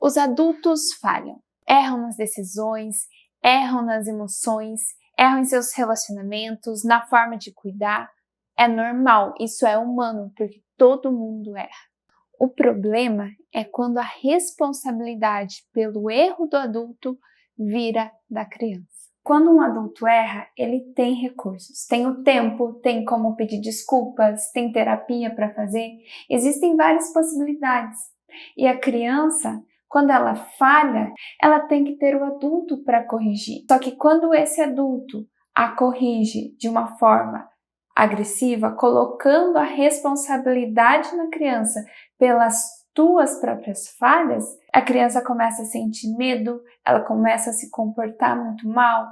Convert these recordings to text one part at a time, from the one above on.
Os adultos falham, erram nas decisões, erram nas emoções, erram em seus relacionamentos, na forma de cuidar. É normal, isso é humano, porque todo mundo erra. O problema é quando a responsabilidade pelo erro do adulto vira da criança. Quando um adulto erra, ele tem recursos, tem o tempo, tem como pedir desculpas, tem terapia para fazer, existem várias possibilidades. E a criança, quando ela falha, ela tem que ter o adulto para corrigir. Só que quando esse adulto a corrige de uma forma agressiva, colocando a responsabilidade na criança pelas tuas próprias falhas, a criança começa a sentir medo, ela começa a se comportar muito mal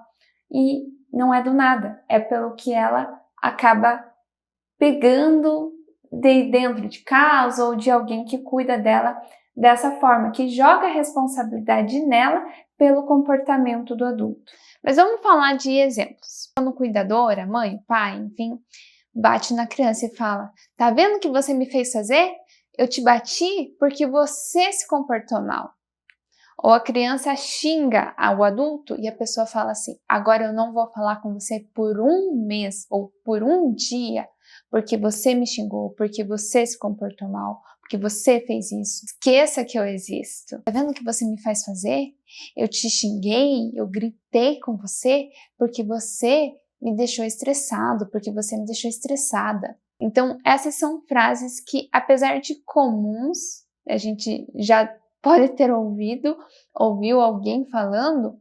e não é do nada, é pelo que ela acaba pegando de dentro de casa ou de alguém que cuida dela dessa forma, que joga a responsabilidade nela pelo comportamento do adulto. Mas vamos falar de exemplos. Quando o cuidador, a mãe, o pai, enfim, bate na criança e fala: "Tá vendo o que você me fez fazer? Eu te bati porque você se comportou mal." Ou a criança xinga o adulto e a pessoa fala assim: "Agora eu não vou falar com você por um mês ou por um dia, porque você me xingou, porque você se comportou mal, porque você fez isso. Esqueça que eu existo. Tá vendo o que você me faz fazer? Eu te xinguei, eu gritei com você porque você me deixou estressado, porque você me deixou estressada." Então, essas são frases que, apesar de comuns, a gente já pode ter ouviu alguém falando,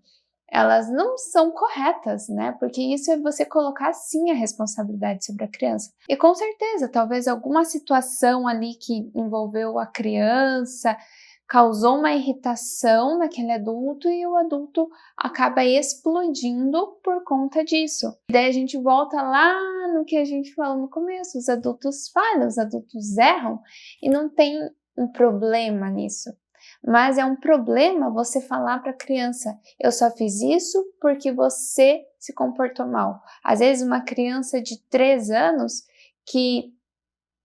elas não são corretas, né? Porque isso é você colocar sim a responsabilidade sobre a criança. E com certeza, talvez alguma situação ali que envolveu a criança causou uma irritação naquele adulto e o adulto acaba explodindo por conta disso. E daí a gente volta lá no que a gente falou no começo: os adultos falham, os adultos erram e não tem um problema nisso. Mas é um problema você falar para a criança: "Eu só fiz isso porque você se comportou mal." Às vezes uma criança de 3 anos que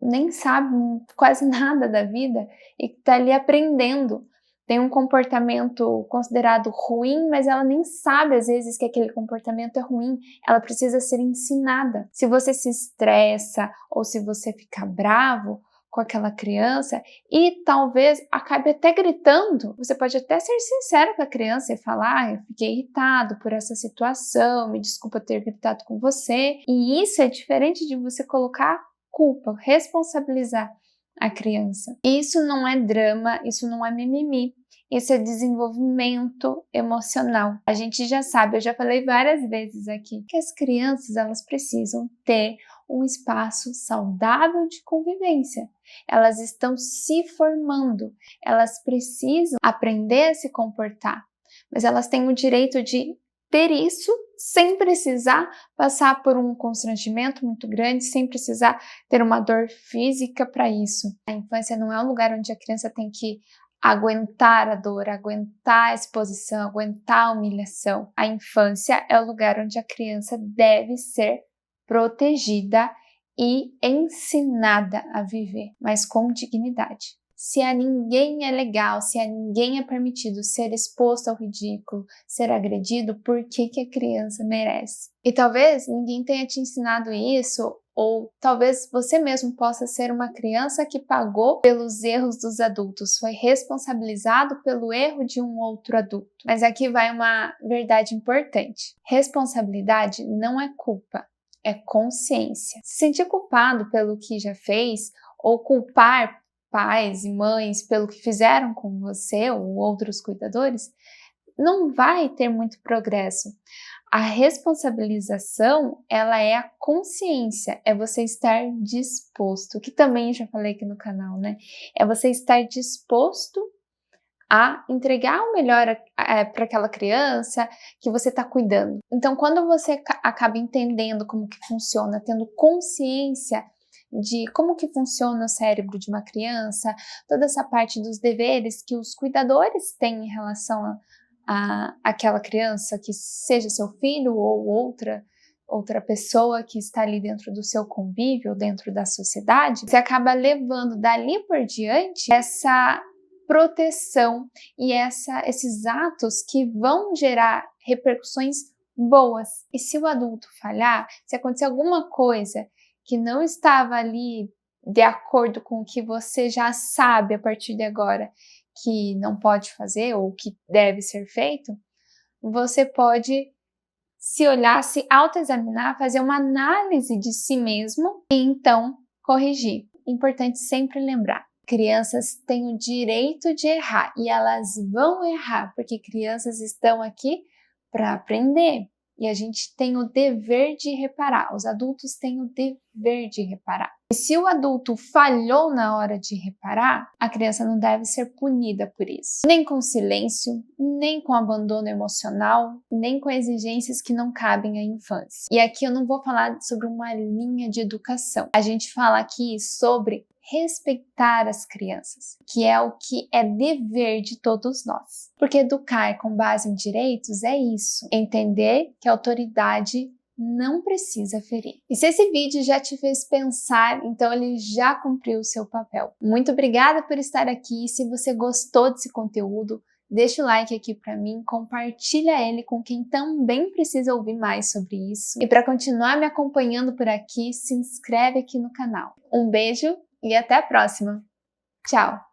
nem sabe quase nada da vida e que está ali aprendendo, tem um comportamento considerado ruim, mas ela nem sabe às vezes que aquele comportamento é ruim, ela precisa ser ensinada. Se você se estressa ou se você fica bravo com aquela criança e talvez acabe até gritando, você pode até ser sincero com a criança e falar: "Eu fiquei irritado por essa situação, me desculpa ter gritado com você." E isso é diferente de você colocar culpa, responsabilizar a criança. Isso não é drama, isso não é mimimi, isso é desenvolvimento emocional. A gente já sabe, eu já falei várias vezes aqui, que as crianças elas precisam ter um espaço saudável de convivência. Elas estão se formando, elas precisam aprender a se comportar, mas elas têm o direito de ter isso sem precisar passar por um constrangimento muito grande, sem precisar ter uma dor física para isso. A infância não é um lugar onde a criança tem que aguentar a dor, aguentar a exposição, aguentar a humilhação. A infância é o lugar onde a criança deve ser protegida e ensinada a viver, mas com dignidade. Se a ninguém é legal, se a ninguém é permitido ser exposto ao ridículo, ser agredido, por que a criança merece? E talvez ninguém tenha te ensinado isso, ou talvez você mesmo possa ser uma criança que pagou pelos erros dos adultos, foi responsabilizado pelo erro de um outro adulto. Mas aqui vai uma verdade importante: responsabilidade não é culpa, é consciência. Se sentir culpado pelo que já fez, ou culpar pais e mães pelo que fizeram com você ou outros cuidadores, não vai ter muito progresso. A responsabilização, ela é a consciência, é você estar disposto, que também já falei aqui no canal, né? É você estar disposto a entregar o melhor para aquela criança que você está cuidando. Então, quando você acaba entendendo como que funciona, tendo consciência de como que funciona o cérebro de uma criança, toda essa parte dos deveres que os cuidadores têm em relação a aquela criança, que seja seu filho ou outra pessoa que está ali dentro do seu convívio, dentro da sociedade, você acaba levando dali por diante essa proteção e esses atos que vão gerar repercussões boas. E se o adulto falhar, se acontecer alguma coisa que não estava ali de acordo com o que você já sabe a partir de agora que não pode fazer ou que deve ser feito, você pode se olhar, se autoexaminar, fazer uma análise de si mesmo e então corrigir. Importante sempre lembrar, crianças têm o direito de errar e elas vão errar, porque crianças estão aqui para aprender. E a gente tem o dever de reparar, os adultos têm o dever de reparar. E se o adulto falhou na hora de reparar, a criança não deve ser punida por isso. Nem com silêncio, nem com abandono emocional, nem com exigências que não cabem à infância. E aqui eu não vou falar sobre uma linha de educação. A gente fala aqui sobre respeitar as crianças, que é o que é dever de todos nós. Porque educar com base em direitos é isso, entender que a autoridade não precisa ferir. E se esse vídeo já te fez pensar, então ele já cumpriu o seu papel. Muito obrigada por estar aqui. Se você gostou desse conteúdo, deixa o like aqui para mim, compartilha ele com quem também precisa ouvir mais sobre isso. E para continuar me acompanhando por aqui, se inscreve aqui no canal. Um beijo e até a próxima. Tchau!